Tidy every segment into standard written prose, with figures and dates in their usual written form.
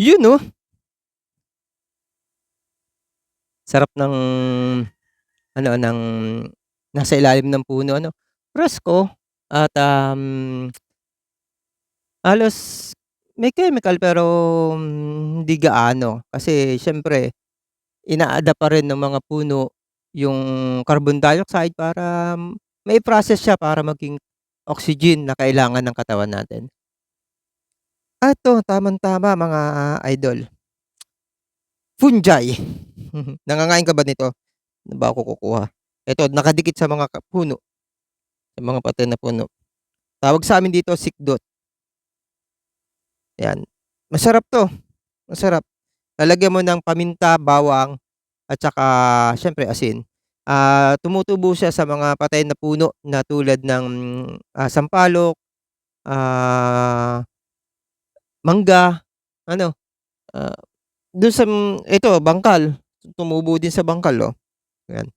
Yun 'no, sarap ng ano, ng nasa ilalim ng puno ano, presko at, halos may chemical pero hindi gaano. Kasi siyempre ina-adapt pa rin ng mga puno yung carbon dioxide para mai-process siya para maging oxygen na kailangan ng katawan natin. Ito tamang-tama mga idol, fungi. Nangangain ka ba nito? Ano ba ako kukuha? Ito nakadikit sa mga puno, sa mga patay na puno. Tawag sa'min dito sikdot, 'yan. Masarap 'to, masarap. Lalagyan mo ng paminta, bawang at saka siyempre asin. Tumutubo siya sa mga patay na puno na tulad ng, sampalok, ah, mangga, ano, ah, dun sa ito bangkal, tumubo din sa bangkal, oh, 'yan.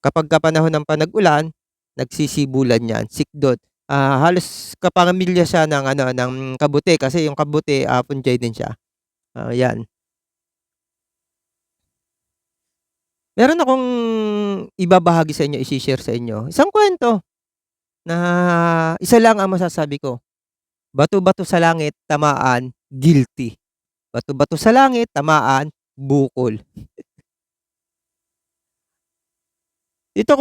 Kapagka panahon ng panag-ulan, nagsisibulan 'yan, sikdot. Halos kapamilya siya ng ano, ng kabute kasi yung kabute, fungi din siya, 'yan. Meron akong ibabahagi sa inyo, ishi-share sa inyo, isang kuwento na isa lang ang masasabi ko, bato-bato sa langit, tamaan, guilty. Bato-bato sa langit, tamaan, bukol. Dito ko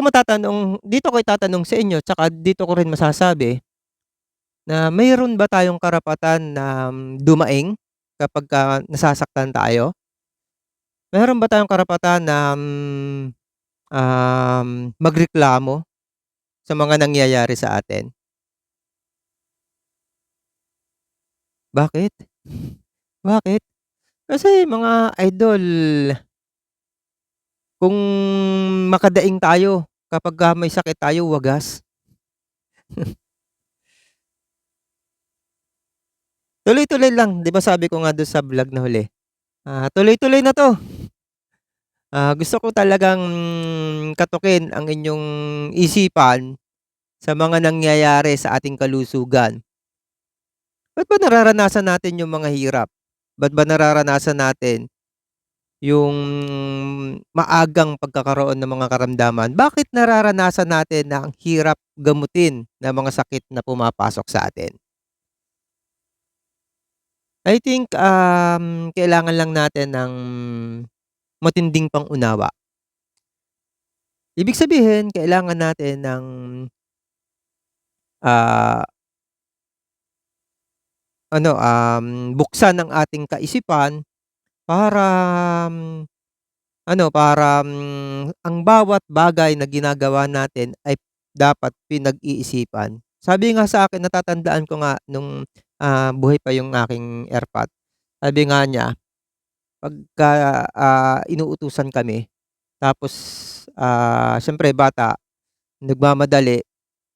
itatanong sa inyo tsaka dito ko rin masasabi na mayroon ba tayong karapatan na dumaing kapagka nasasaktan tayo? Meron ba tayong karapatan na, magreklamo sa mga nangyayari sa atin? Bakit? Bakit? Kasi mga idol, kung makadaing tayo kapagka may sakit tayo wagas. Tuloy-tuloy lang, 'di ba sabi ko nga dun sa vlog na huli, tuloy-tuloy na 'to. Gusto ko talagang katukin ang inyong isipan sa mga nangyayari sa ating kalusugan. Ba't ba nararanasan natin yung mga hirap? Ba't ba nararanasan natin yung maagang pagkakaroon ng mga karamdaman? Bakit nararanasan natin na ang hirap gamutin ng mga sakit na pumapasok sa atin? I think, kailangan lang natin ng matinding pang-unawa. Ibig sabihin kailangan natin ng, ah, buksan ang ating kaisipan para, ang bawat bagay na ginagawa natin ay dapat pinag-iisipan. Sabi nga sa akin, natatandaan ko nga nung, buhay pa yung aking erpat. Sabi nga niya pagka, inuutusan kami tapos, siyempre bata, nagmamadali,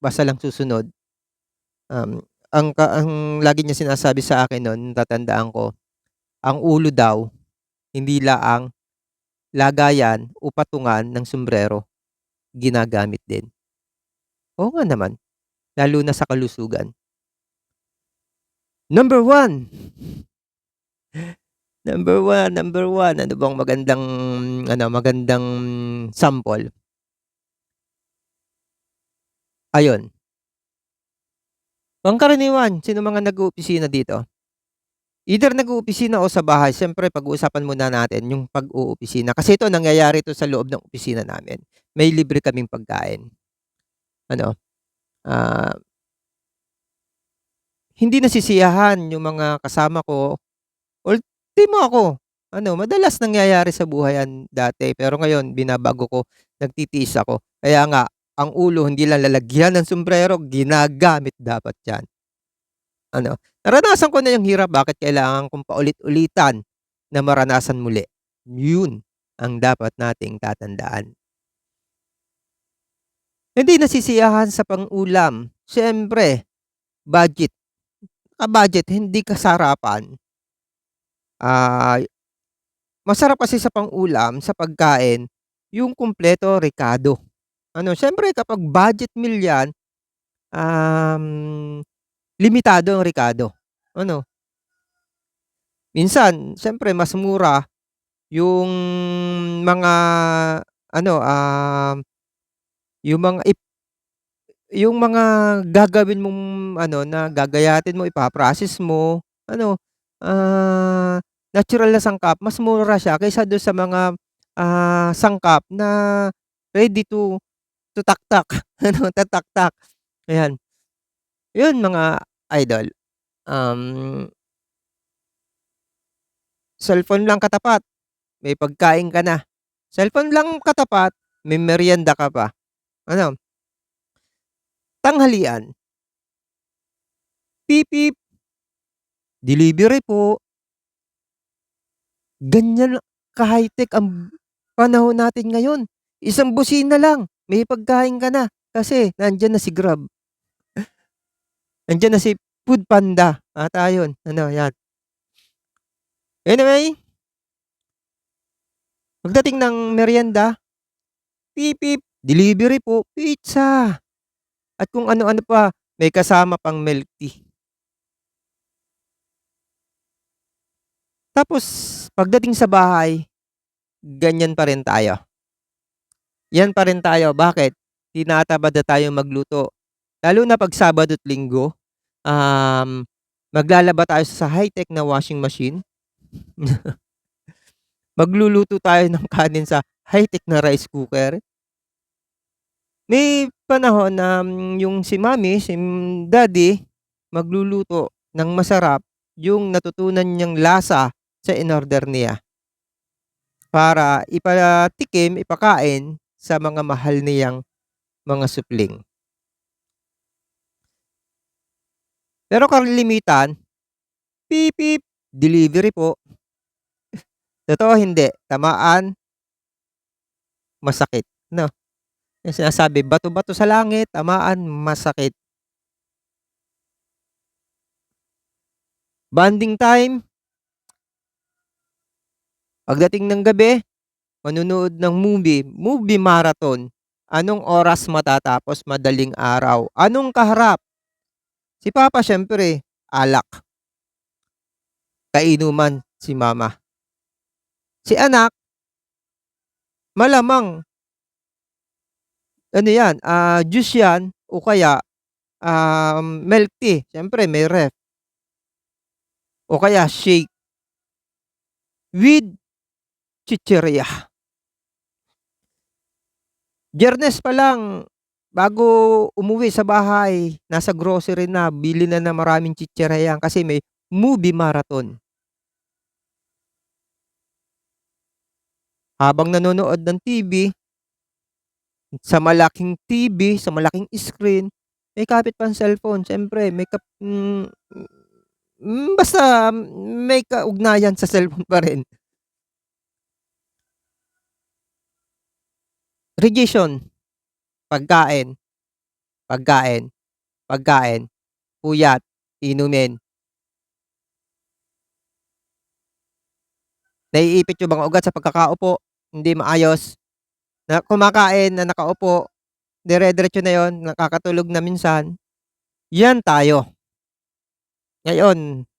basta lang susunod. Ang lagi niya sinasabi sa akin nun, natatandaan ko, ang ulo daw hindi laang lagayan o patungan ng sombrero, ginagamit din. Oo nga naman, lalo na sa kalusugan. Number one, number one, ano bang magandang sample? Ayun, pangkaraniwan, sino mga nag-oopisina dito? Either nag-oopisina o sa bahay, siyempre pag-uusapan muna natin yung pag-oopisina kasi ito nangyayari 'to sa loob ng opisina namin. May libre kaming pagkain, ano, ah, hindi nasisiyahan yung mga kasama ko, ultimo ako. Madalas nangyayari sa buhay 'yan dati pero ngayon binabago ko, nagtitiis ako. Kaya nga ang ulo hindi lang lalagyan ng sombrero, ginagamit dapat 'yan. Naranasan ko na yung hirap, bakit kailangan kong paulit-ulitan na maranasan muli. Yun ang dapat nating tatandaan. Hindi nasisiyahan sa pang-ulam, siyempre budget, budget hindi kasarapan. Ah, Masarap kasi sa pang-ulam, sa pagkain, yung kumpleto, rekado. Siyempre kapag budget meal 'yan, limitado ang rekado. Ano Minsan siyempre mas mura yung mga ano, yung mga yung mga gagawin mong ano, na gagayatin mo, ipa-process mo, ano, natural na sangkap mas mura siya kaysa dun sa mga, sangkap na ready to taktak, ano, tataktak, ayan. Yun mga idol, um, cellphone lang katapat, may pagkain ka na. Cellphone lang katapat, may meryenda ka pa. Ano, tanghalian, "Pip, pip, delivery po." Ganyan ka-high-tech ang panahon natin ngayon. Isang busina lang, may pagkain ka na. Kasi nandiyan na si Grab, nandiyan na si Foodpanda at ayun, ano, 'yan. Anyway, pagdating ng meryenda, "Pip, pip, delivery po." Pizza at kung ano-ano pa, may kasama pang milk tea. Tapos pagdating sa bahay, ganyan pa rin tayo. 'Yan pa rin tayo, bakit? Tinatamad na tayong magluto. Lalo na 'pag Sabado't Linggo, um, maglalaba tayo sa high-tech na washing machine, magluluto tayo ng kanin sa high-tech na rice cooker. May panahon na, yung si mommy, daddy, magluluto ng masarap yung natutunan niyang lasa sa inorder niya para ipatikim, ipakain sa mga mahal niyang mga supling. Pero kalimitan, "Pip, pip, delivery po." Totoo hindi, tamaan, masakit, 'no? Yung sinasabi, bato-bato sa langit, tamaan, masakit. Bonding time, pagdating ng gabi, manonood ng movie marathon. Anong oras matatapos? Madaling araw. Anong kaharap? Si papa siyempre, alak. Kainuman, si mama. Si anak, malamang ano 'yan, juice 'yan o kaya, milk tea, siyempre may ref o kaya shake with chichirya. Biyernes pa lang, bago umuwi sa bahay, nasa grocery na, bili na ng maraming chichirya kasi may movie marathon. Habang nanonood ng TV, sa malaking screen, may kapit pang cellphone, siyempre basta may kaugnayan sa cellphone pa rin. Radiation, pagkain, pagkain, pagkain, puyat, inumin. Naiipit yung mga ugat sa pagkakaupo, hindi maayos. Na kumakain na nakaupo, dire-diretso na yun, nakakatulog na minsan. 'Yan tayo. Ngayon,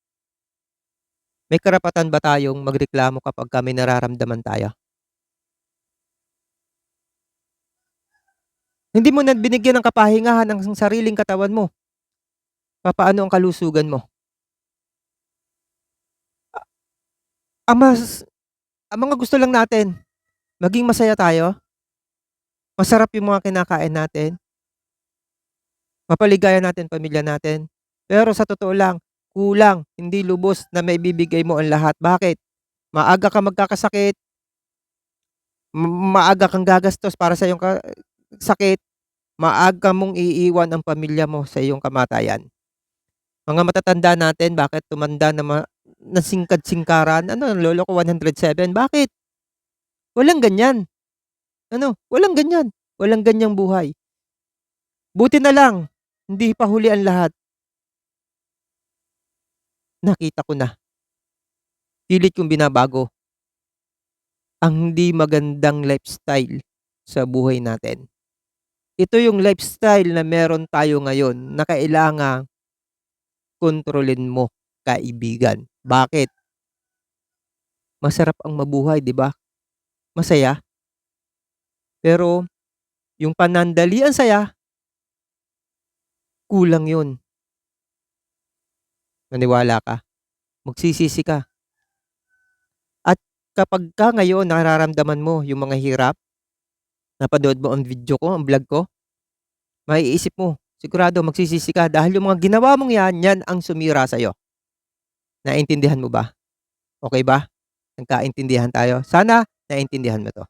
may karapatan ba tayong magreklamo kapagka may nararamdaman tayo? Hindi mo na binigyan ng kapahingahan ang sariling katawan mo, papaano ang kalusugan mo? Ang mas ang mga gusto lang natin, maging masaya tayo, masarap yung mga kinakain natin, mapaligayan natin pamilya natin. Pero sa totoo lang, kulang, hindi lubos na maibibigay mo ang lahat. Bakit? Maaga kang magkakasakit, maaga kang gagastos para sa iyong sakit, maaga mong iiwan ang pamilya mo sa iyong kamatayan. Mga matatanda natin bakit tumanda na na singkad-singkaran, ano lolo ko 107, bakit? Walang ganyan, ano, walang ganyan, walang ganyang buhay. Buti na lang, hindi pa huli ang lahat, nakita ko na, pilit kong binabago ang hindi magandang lifestyle sa buhay natin. Ito yung lifestyle na meron tayo ngayon na kailangang kontrolin mo, kaibigan. Bakit? Masarap ang mabuhay, 'di ba? Masaya, pero yung panandalian saya, kulang yun. Naniwala ka, magsisisi ka. At kapagka ngayon nararamdaman mo yung mga hirap, napanood mo ang video ko, ang vlog ko, maiisip mo, sigurado magsisisi ka dahil yung mga ginawa mong 'yan, 'yan ang sumira sa'yo. Naintindihan mo ba? Okey ba? Nagkaintindihan tayo? Sana naintindihan mo 'to.